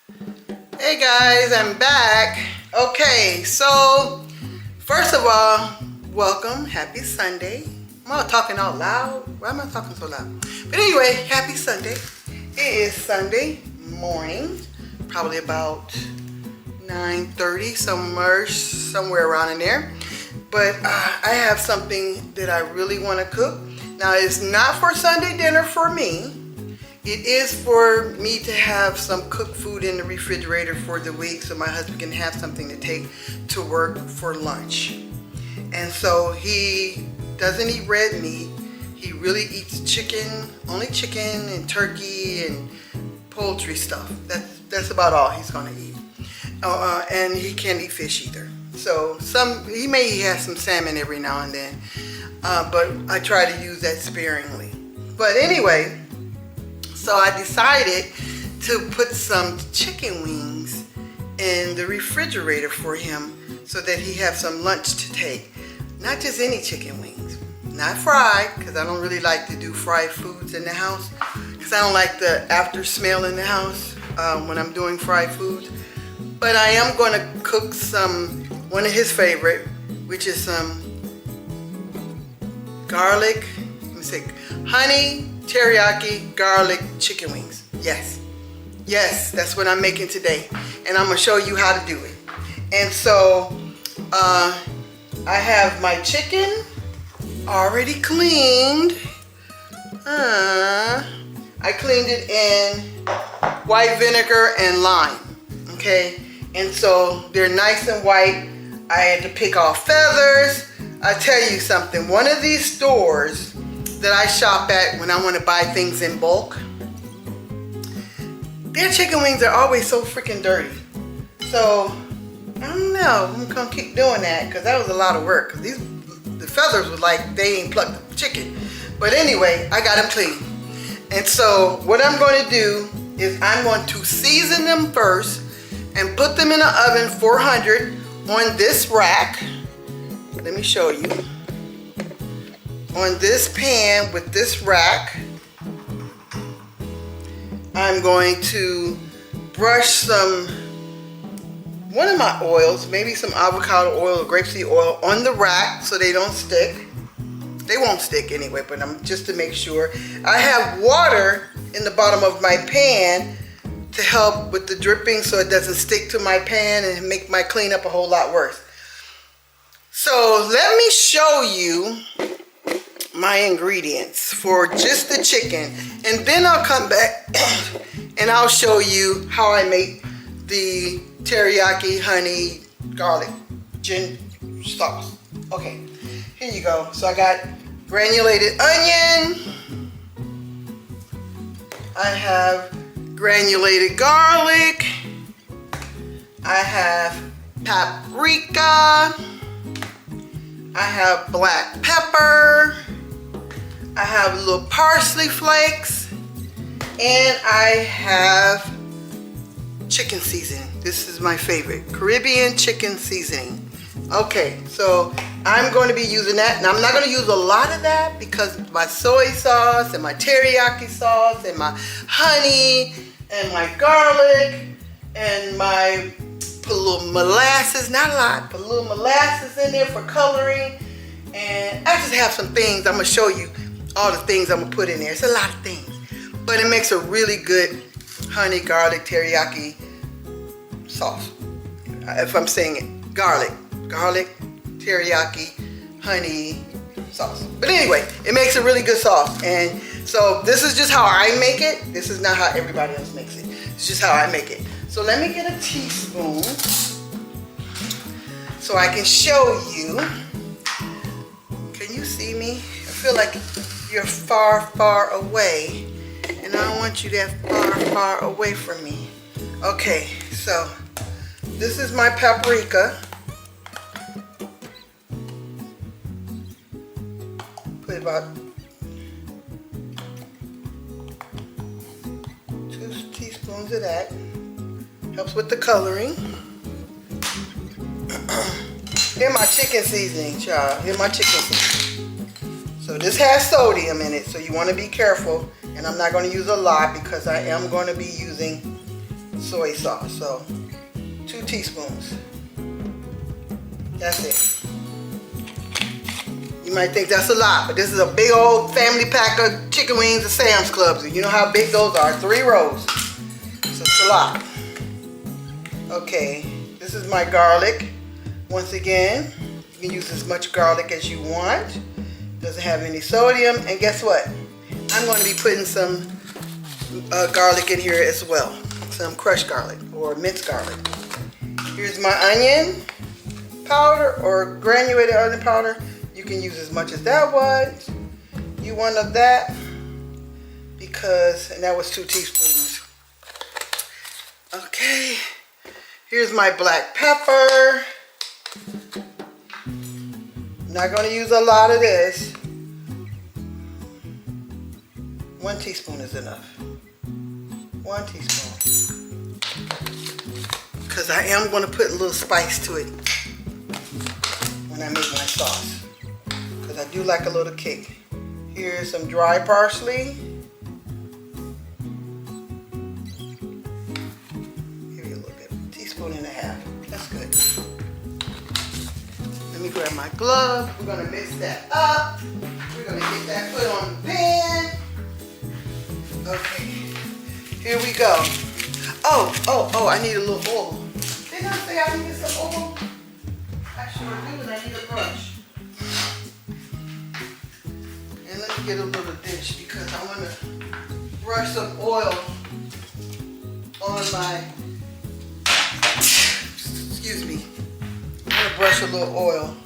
Hey guys, I'm back. Okay, so first of all, welcome. Happy Sunday. Am I talking out loud? Why am I talking so loud? But anyway, happy Sunday. It is Sunday morning, probably about 9:30, somewhere around in there. But I have something that I really want to cook. Now, it's not for Sunday dinner for me. It is for me to have some cooked food in the refrigerator for the week so my husband can have something to take to work for lunch. And so he doesn't eat red meat. He really eats chicken, only chicken and turkey and poultry stuff. That's about all he's gonna eat. And he can't eat fish either. So he may have some salmon every now and then, but I try to use that sparingly. But anyway, so I decided to put some chicken wings in the refrigerator for him so that he have some lunch to take. Not just any chicken wings, not fried, because I don't really like to do fried foods in the house, because I don't like the after smell in the house when I'm doing fried foods. But I am going to cook one of his favorite, which is some garlic, honey teriyaki garlic chicken wings. Yes, that's what I'm making today, and I'm gonna show you how to do it. And so I have my chicken already cleaned. I cleaned it in white vinegar and lime. Okay, and so they're nice and white. I had to pick off feathers. I tell you something, one of these stores that I shop at when I want to buy things in bulk, their chicken wings are always so freaking dirty. So I don't know, I'm gonna keep doing that because that was a lot of work. Cause the feathers were like they ain't plucked the chicken. But anyway, I got them clean. And so what I'm going to do is I'm going to season them first and put them in the oven 400 on this rack. Let me show you. On this pan with this rack, I'm going to brush one of my oils, maybe some avocado oil or grapeseed oil on the rack so they don't stick. They won't stick anyway, but just to make sure. I have water in the bottom of my pan to help with the dripping so it doesn't stick to my pan and make my cleanup a whole lot worse. So let me show you my ingredients for just the chicken, and then I'll come back and I'll show you how I make the teriyaki honey garlic gin sauce. Okay, here you go. So I got granulated onion, I have granulated garlic, I have paprika, I have black pepper, I have little parsley flakes, and I have chicken seasoning. This is my favorite, Caribbean chicken seasoning. Okay, so I'm going to be using that. Now I'm not going to use a lot of that because my soy sauce and my teriyaki sauce and my honey and my garlic and put a little molasses, not a lot, put a little molasses in there for coloring. And I just have some things. I'm going to show you all the things I'm going to put in there. It's a lot of things. But it makes a really good honey garlic teriyaki sauce. If I'm saying it, garlic teriyaki honey sauce. But anyway, it makes a really good sauce. And so this is just how I make it. This is not how everybody else makes it. It's just how I make it. So let me get a teaspoon so I can show you. Can you see me? I feel like you're far, far away, and I don't want you that far, far away from me. Okay, so this is my paprika. Put about 2 teaspoons of that. Helps with the coloring. Here's my chicken seasoning, child. Here's my chicken seasoning. So this has sodium in it, so you want to be careful. And I'm not going to use a lot because I am going to be using soy sauce. So 2 teaspoons. That's it. You might think that's a lot, but this is a big old family pack of chicken wings at Sam's Club. You know how big those are, 3 rows. So it's a lot. Okay, this is my garlic. Once again, you can use as much garlic as you want. Doesn't have any sodium. And guess what? I'm going to be putting some garlic in here as well. Some crushed garlic or minced garlic. Here's my onion powder or granulated onion powder. You can use as much as that was. You want of that because, and that was 2 teaspoons. Okay, here's my black pepper. Not going to use a lot of this. 1 teaspoon is enough. 1 teaspoon. Because I am going to put a little spice to it when I make my sauce. Because I do like a little kick. Here's some dry parsley. Give you a little bit. 1.5 teaspoons. That's good. Let me grab my glove. We're going to mix that up. We're going to get that put on the pan. Okay. Here we go. Oh, I need a little oil. Didn't I say I needed some oil? I sure do, and I need a brush. And let me get a little dish because I want to brush some oil on my, excuse me. I'm going to brush a little oil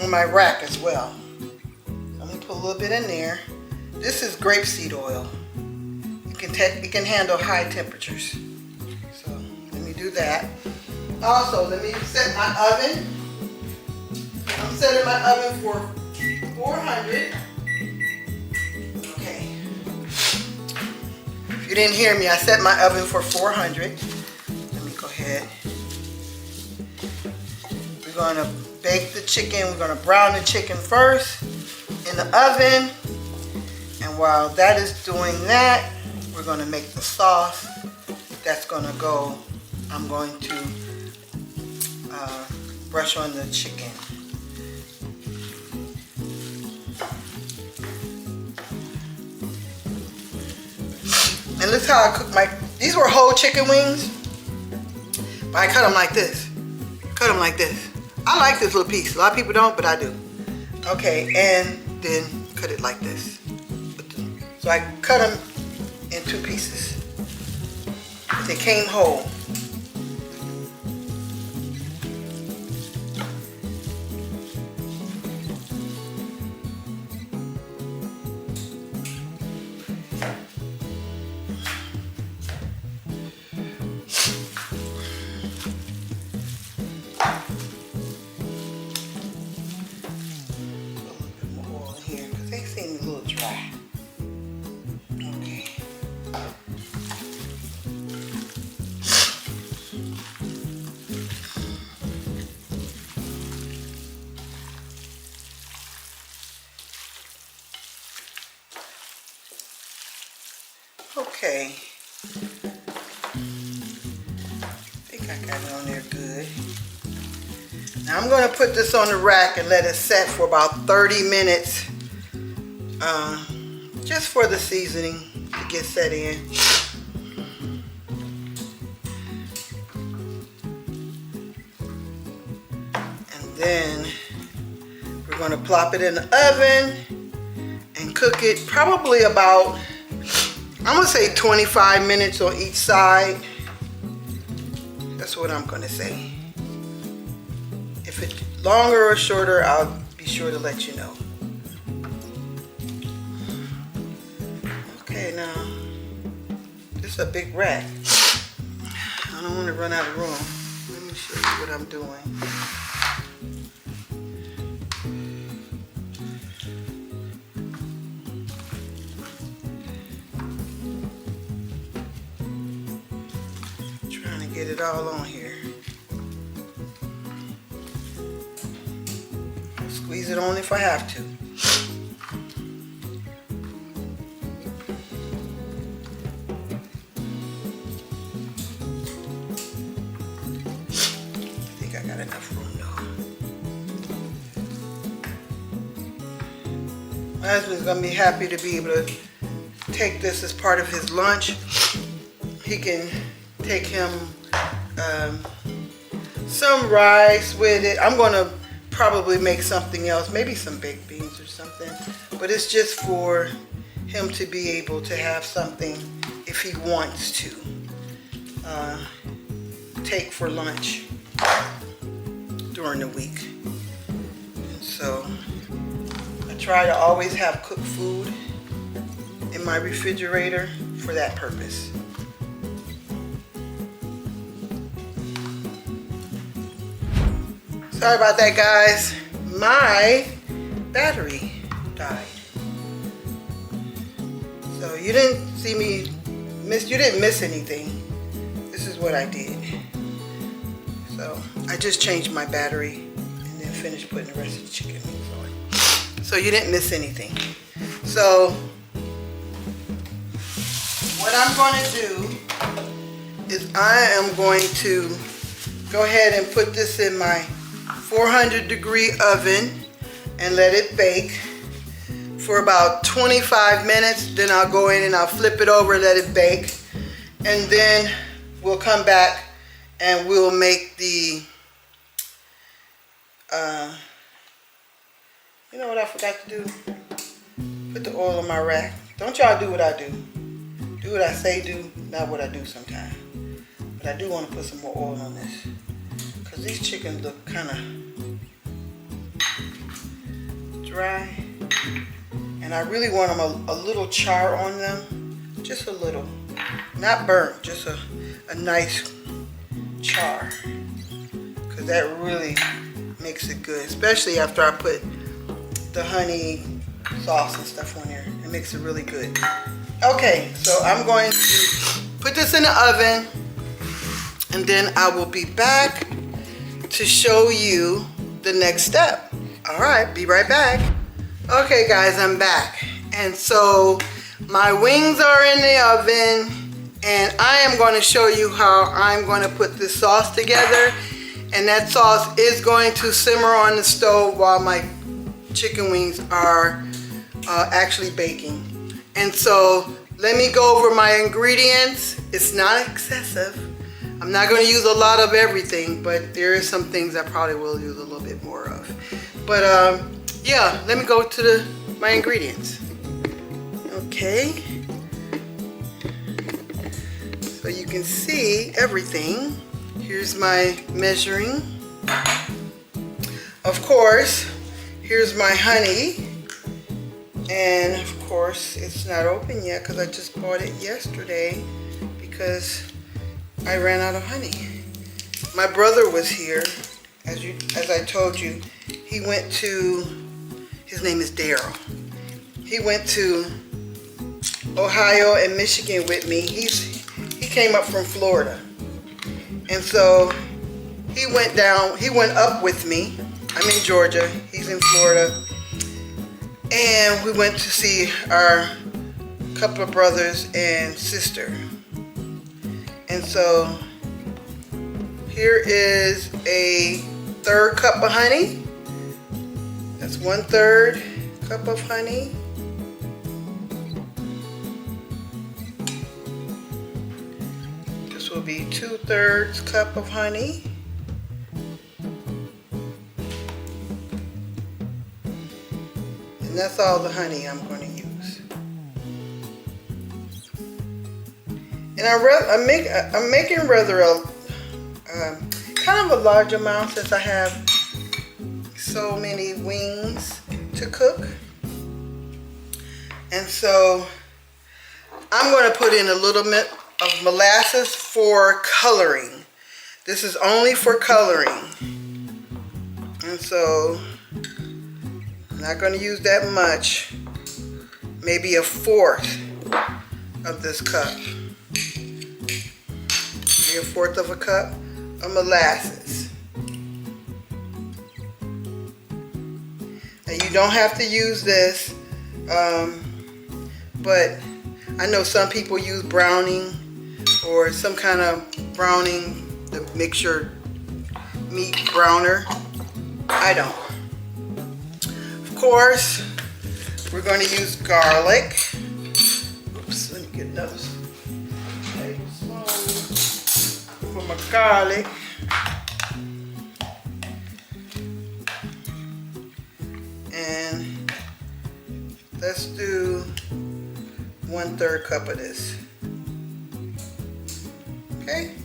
on my rack as well. I'm going to put a little bit in there. This is grapeseed oil. It can handle high temperatures. So let me do that. Also, let me set my oven. I'm setting my oven for 400. Okay. If you didn't hear me, I set my oven for 400. Let me go ahead. We're going to bake the chicken. We're going to brown the chicken first in the oven. And while that is doing that, we're going to make the sauce that's going to go. I'm going to brush on the chicken. And look how I cook these were whole chicken wings, but I cut them like this. Cut them like this. I like this little piece. A lot of people don't, but I do. Okay, and then cut it like this. So I cut them in 2 pieces. They came whole. Okay, I think I got it on there good. Now I'm going to put this on the rack and let it set for about 30 minutes, just for the seasoning to get set in. And then we're going to plop it in the oven and cook it probably about, I'm going to say 25 minutes on each side. That's what I'm going to say. If it's longer or shorter, I'll be sure to let you know. Okay, now, this is a big rack. I don't want to run out of room. Let me show you what I'm doing. Get it all on here. Squeeze it on if I have to. I got enough room though. My husband's gonna be happy to be able to take this as part of his lunch. He can take him some rice with it. I'm gonna probably make something else, maybe some baked beans or something, but it's just for him to be able to have something if he wants to take for lunch during the week. And so I try to always have cooked food in my refrigerator for that purpose. Sorry about that, guys. My battery died. So you didn't see me you didn't miss anything. This is what I did. So I just changed my battery and then finished putting the rest of the chicken wings on. So you didn't miss anything. So what I'm going to do is I am going to go ahead and put this in my 400-degree oven and let it bake for about 25 minutes. Then I'll go in and I'll flip it over, let it bake, and then we'll come back and we'll make the you know what I forgot to do? Put the oil on my rack. Don't y'all do what I do. Do what I say do, not what I do sometimes. But I do want to put some more oil on this, because these chickens look kind of dry. And I really want them a little char on them. Just a little. Not burnt, just a nice char. Because that really makes it good. Especially after I put the honey sauce and stuff on there. It makes it really good. Okay, so I'm going to put this in the oven. And then I will be back to show you the next step. All right, be right back. Okay guys, I'm back. And so my wings are in the oven and I am going to show you how I'm going to put this sauce together. And that sauce is going to simmer on the stove while my chicken wings are actually baking. And so let me go over my ingredients. It's not excessive. I'm not going to use a lot of everything, but there is some things I probably will use a little bit more of. But yeah, let me go to my ingredients. Okay. So you can see everything. Here's my measuring. Of course, here's my honey. And of course, it's not open yet because I just bought it yesterday because I ran out of honey. My brother was here, as I told you. He went to, his name is Daryl. He went to Ohio and Michigan with me. He came up from Florida. And so he went up with me. I'm in Georgia, he's in Florida. And we went to see our couple of brothers and sister. And so here is a 1/3 cup of honey. That's 1/3 cup of honey. This will be 2/3 cup of honey. And that's all the honey I'm going to use. And I'm making rather a kind of a large amount since I have so many wings to cook. And so I'm going to put in a little bit of molasses for coloring. This is only for coloring. And so I'm not going to use that much. Maybe 1/4 of this cup. Maybe 1/4 of a cup of molasses. Now you don't have to use this, but I know some people use browning or some kind of browning to make meat browner. I don't. Of course, we're going to use garlic. Oops, let me get another tablespoon for my garlic. And let's do 1/3 cup of this. Okay,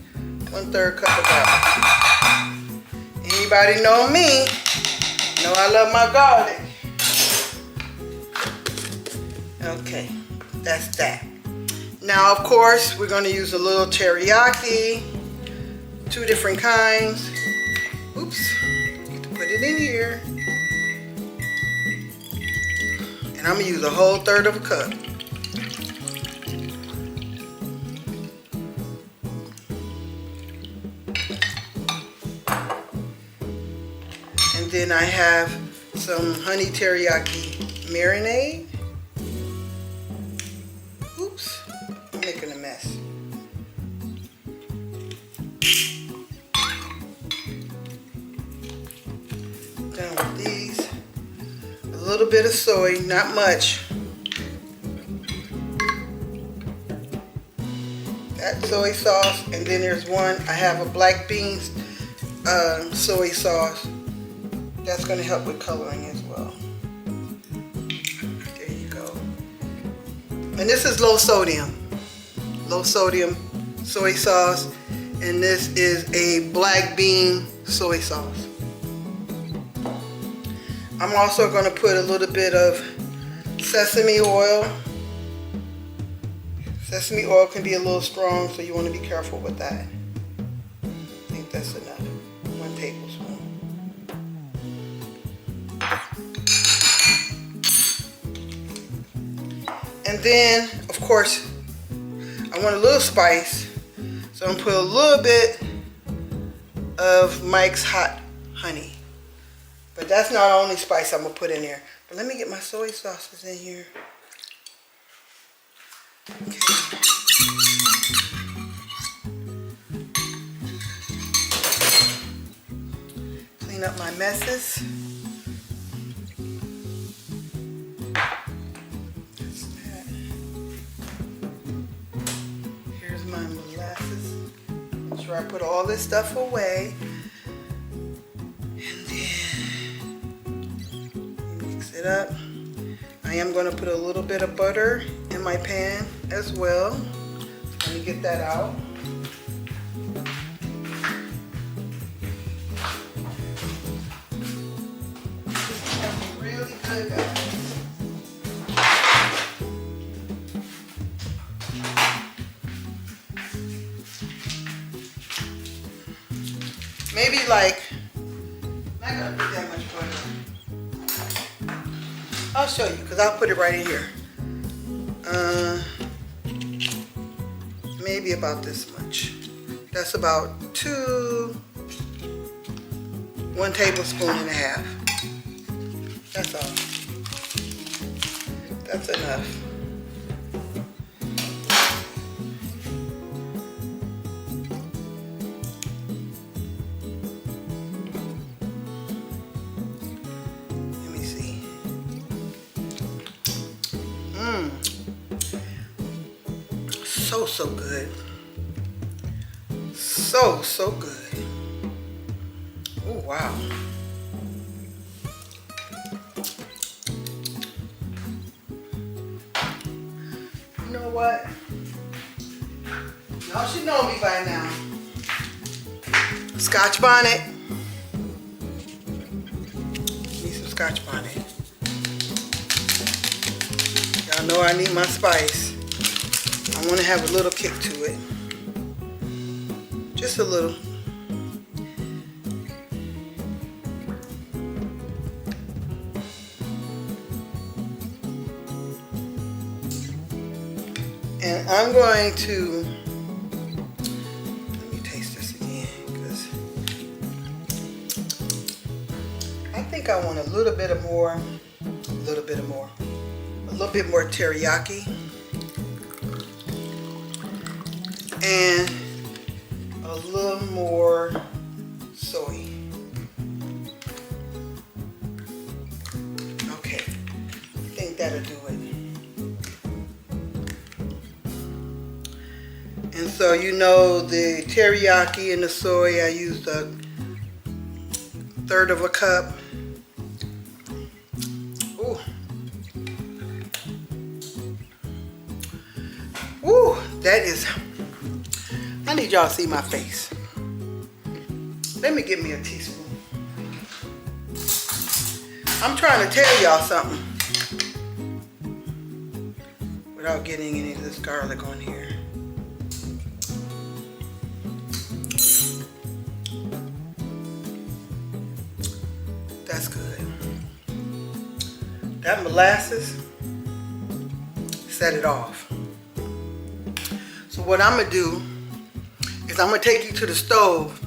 1/3 cup of garlic. Anybody know me? Know I love my garlic. Okay, that's that. Now, of course, we're going to use a little teriyaki, 2 different kinds. Oops, get to put it in here. And I'm going to use a whole 1/3 of a cup. And then I have some honey teriyaki marinade. Oops, I'm making a mess. Done with these. A little bit of soy, not much. That soy sauce, and then there's one, I have a black beans soy sauce. That's going to help with coloring as well. There you go. And this is low sodium soy sauce, and this is a black bean soy sauce. I'm also going to put a little bit of sesame oil. Sesame oil can be a little strong, so you want to be careful with that. I think that's enough. 1 tablespoon. And then, of course, I want a little spice, so I'm going to put a little bit of Mike's hot honey. But that's not the only spice I'm going to put in there. But let me get my soy sauces in here. Okay. Clean up my messes. That's that. Here's my molasses. Make sure I put all this stuff away. And then mix it up. I am going to put a little bit of butter in my pan as well. Let me get that out. That's really good, guys. Maybe like, I'm not going to put that much butter. I'll show you, because I'll put it right in here. Maybe about this much. That's about 1 tablespoon and a half. That's all. That's enough. So good. So good. Oh, wow. You know what? Y'all should know me by now. Scotch bonnet. Need some Scotch bonnet. Y'all know I need my spice. I want to have a little kick to it. Just a little. And I'm going to, let me taste this again, because I think I want a little bit more teriyaki. And a little more soy. Okay, I think that'll do it. And so you know the teriyaki and the soy, I used 1/3 of a cup. Ooh. Ooh, that is, I need y'all to see my face. Let me get me a teaspoon. I'm trying to tell y'all something without getting any of this garlic on here. That's good. That molasses set it off. So what I'm gonna do is I'm gonna take you to the stove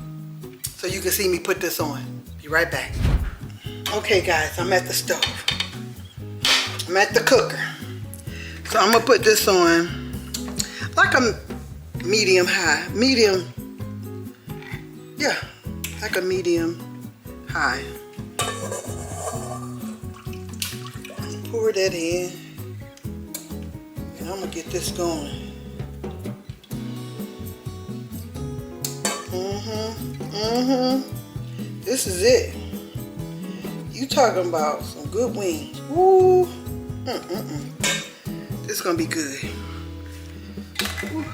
so you can see me put this on. Be right back. Okay guys, I'm at the stove. I'm at the cooker. So I'm gonna put this on like a medium high. Yeah, like a medium high. Pour that in. And I'm gonna get this going. This is it. You talking about some good wings. Woo. This is gonna be good. Woo.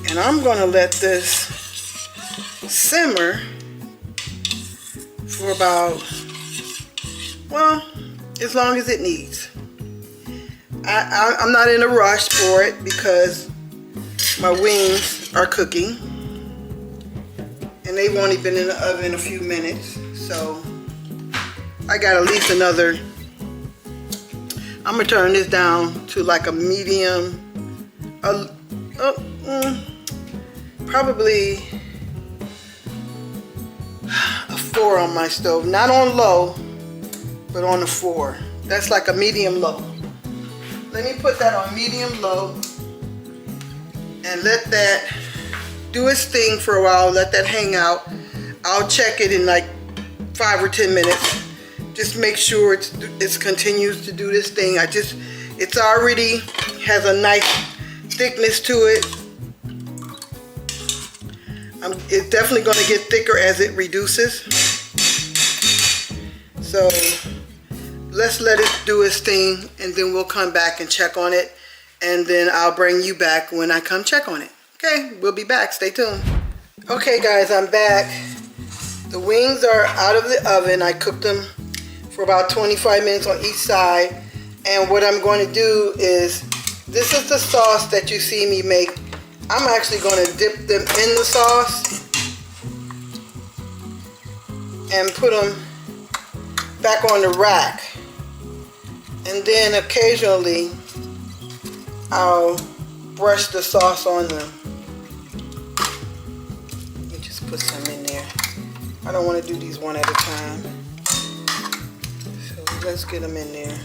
And I'm gonna let this simmer for about, well, as long as it needs. I'm not in a rush for it because my wings are cooking and they've only been in the oven a few minutes, so I got at least another. I'm gonna turn this down to like a medium, probably a 4 on my stove, not on low, but on a 4. That's like a medium low. Let me put that on medium low and let that do its thing for a while. Let that hang out. I'll check it in like 5 or 10 minutes. Just make sure it continues to do this thing. It's already has a nice thickness to it. It's definitely going to get thicker as it reduces. So let's let it do its thing, and then we'll come back and check on it, and then I'll bring you back when I come check on it. Okay, we'll be back. Stay tuned. Okay guys, I'm back. The wings are out of the oven. I cooked them for about 25 minutes on each side, and what I'm going to do is, this is the sauce that you see me make. I'm actually going to dip them in the sauce and put them back on the rack. And then occasionally I'll brush the sauce on them. Let me just put some in there. I don't want to do these one at a time. So let's get them in there.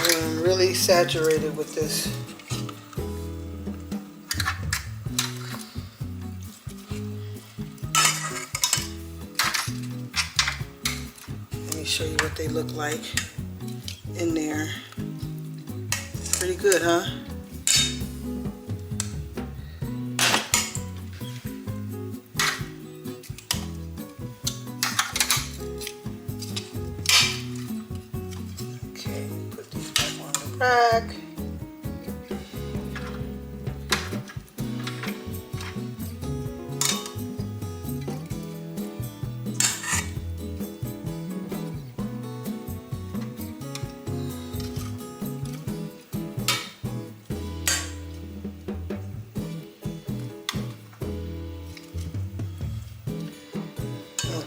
I'm really saturated with this. Let me show you what they look like in there. Pretty good, huh? Okay, put these back on the rack.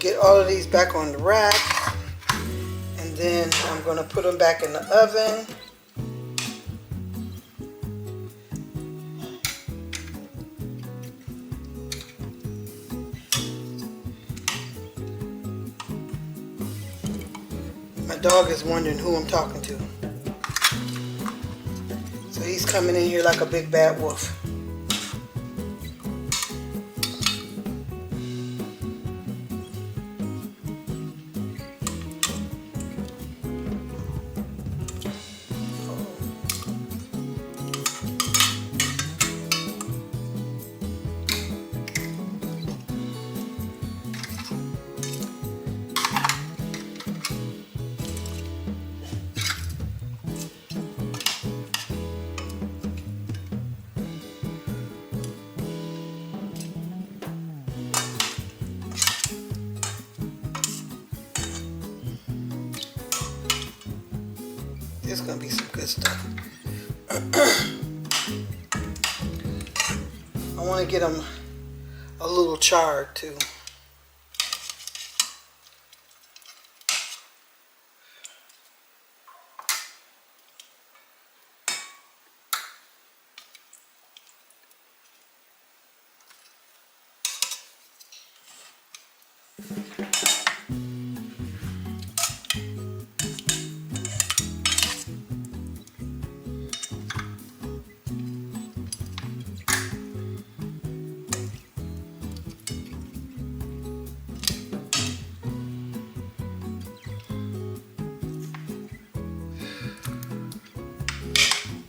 Get all of these back on the rack, and then I'm going to put them back in the oven. My dog is wondering who I'm talking to. he's coming in here like a big bad wolf. It's gonna be some good stuff. I want to get them a little charred too.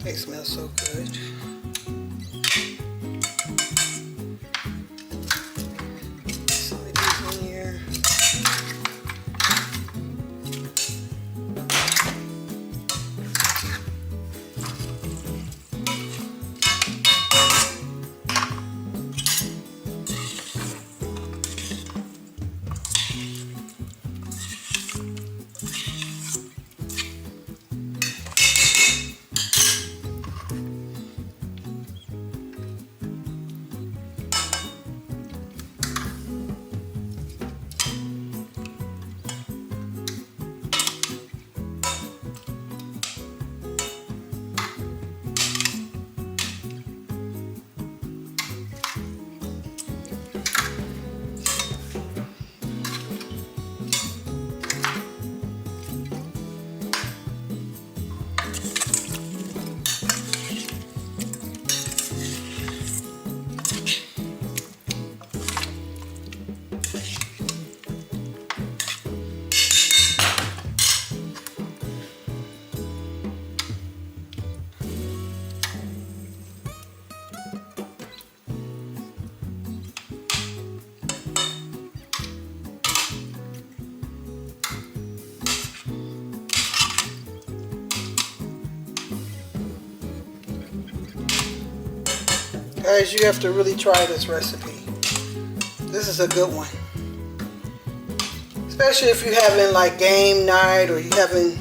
They smell so good. Some of these in here. Guys, you have to really try this recipe. This is a good one. Especially if you're having like game night or you're having,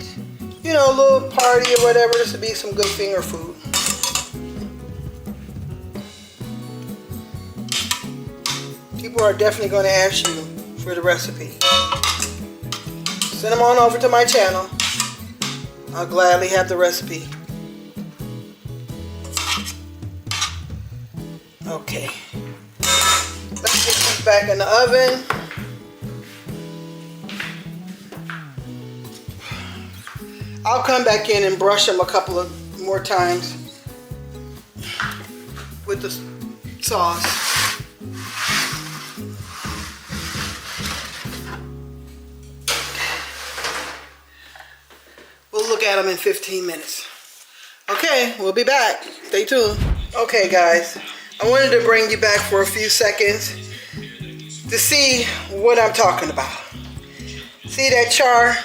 you know, a little party or whatever. This would be some good finger food. People are definitely going to ask you for the recipe. Send them on over to my channel. I'll gladly have the recipe. Okay, let's get these back in the oven. I'll come back in and brush them a couple of more times with the sauce. We'll look at them in 15 minutes. Okay, we'll be back. Stay tuned. Okay, guys. I wanted to bring you back for a few seconds to see what I'm talking about. See that char?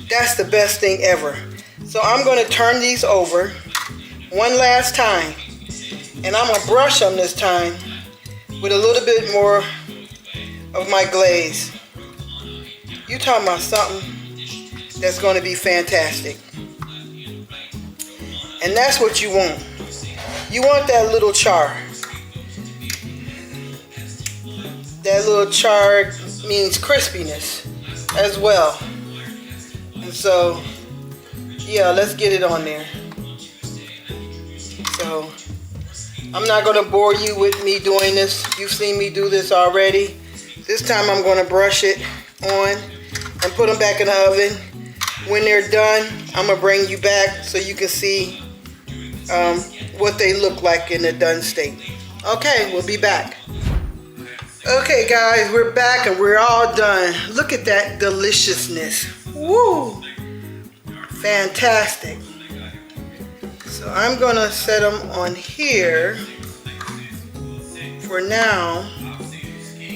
That's the best thing ever. So I'm going to turn these over one last time. And I'm going to brush them this time with a little bit more of my glaze. You talking about something that's going to be fantastic. And that's what you want. You want that little char. That little char means crispiness as well. And so, yeah, let's get it on there. So, I'm not going to bore you with me doing this. You've seen me do this already. This time I'm going to brush it on and put them back in the oven. When they're done, I'm going to bring you back so you can see what they look like in a done state. Okay, we'll be back. Okay guys, we're back and we're all done. Look at that deliciousness. Woo! Fantastic. So I'm gonna set them on here for now.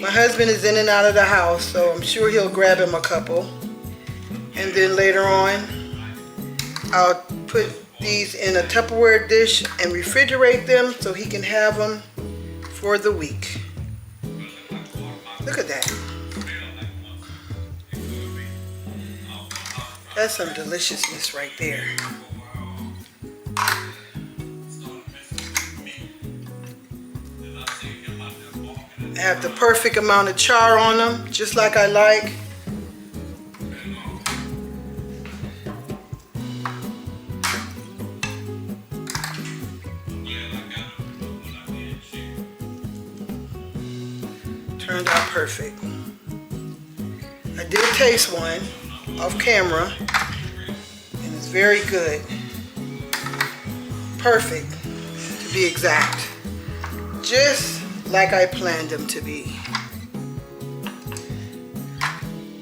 My husband is in and out of the house, so I'm sure he'll grab him a couple. And then later on, I'll put these in a Tupperware dish and refrigerate them so he can have them for the week. Look at that. That's some deliciousness right there. I have the perfect amount of char on them, just like I like. Turned out perfect. I did taste one off camera, and it's very good. Perfect, to be exact. Just like I planned them to be.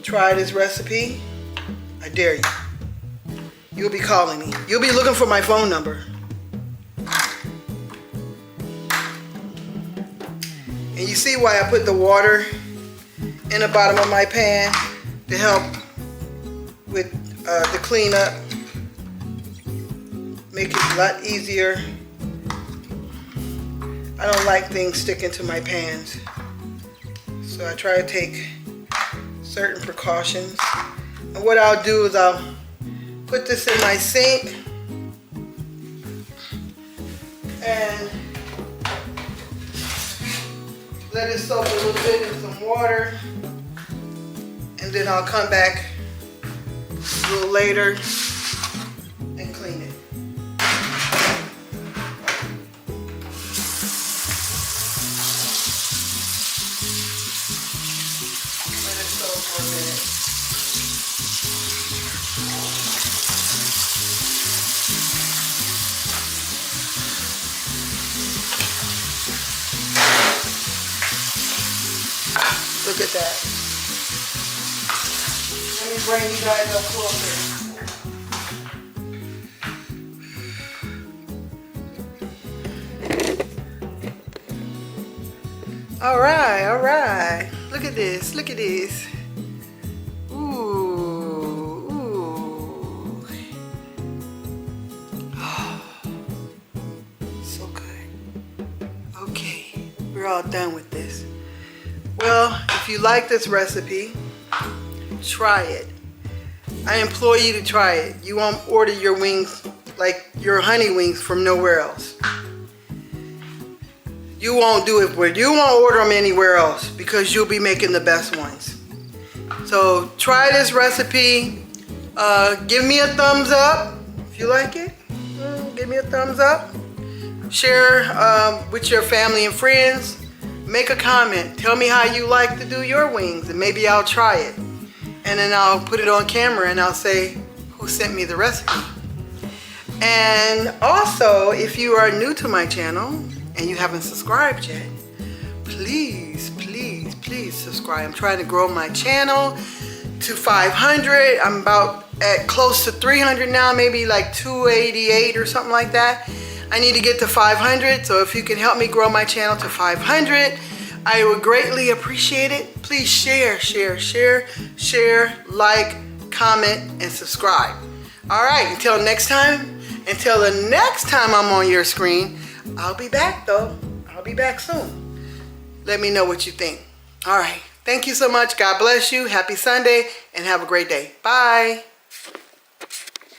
Try this recipe. I dare you. You'll be calling me. You'll be looking for my phone number. And you see why I put the water in the bottom of my pan to help with the cleanup. Make it a lot easier. I don't like things sticking to my pans, so I try to take certain precautions. And what I'll do is I'll put this in my sink and let it soak a little bit in some water, and then I'll come back a little later and clean it. Look at that. Let me bring you guys up closer. All right, all right. Look at this, look at this. Ooh, ooh. Oh, so good. Okay, we're all done with this. Well, if you like this recipe, try it. I implore you to try it. You won't order your wings, like your honey wings, from nowhere else. You won't do it, but you won't order them anywhere else because you'll be making the best ones. So try this recipe. Give me a thumbs up if you like it. Give me a thumbs up. Share with your family and friends. Make a comment. Tell me how you like to do your wings, and maybe I'll try it. And then I'll put it on camera and I'll say who sent me the recipe. And also, if you are new to my channel and you haven't subscribed yet, please, please, please subscribe. I'm trying to grow my channel to 500. I'm about at close to 300 now, maybe like 288 or something like that. I need to get to 500, so if you can help me grow my channel to 500, I would greatly appreciate it. Please share, like, comment, and subscribe. All right, until next time, until the next time I'm on your screen, I'll be back though. I'll be back soon. Let me know what you think. All right, thank you so much. God bless you. Happy Sunday, and have a great day. Bye.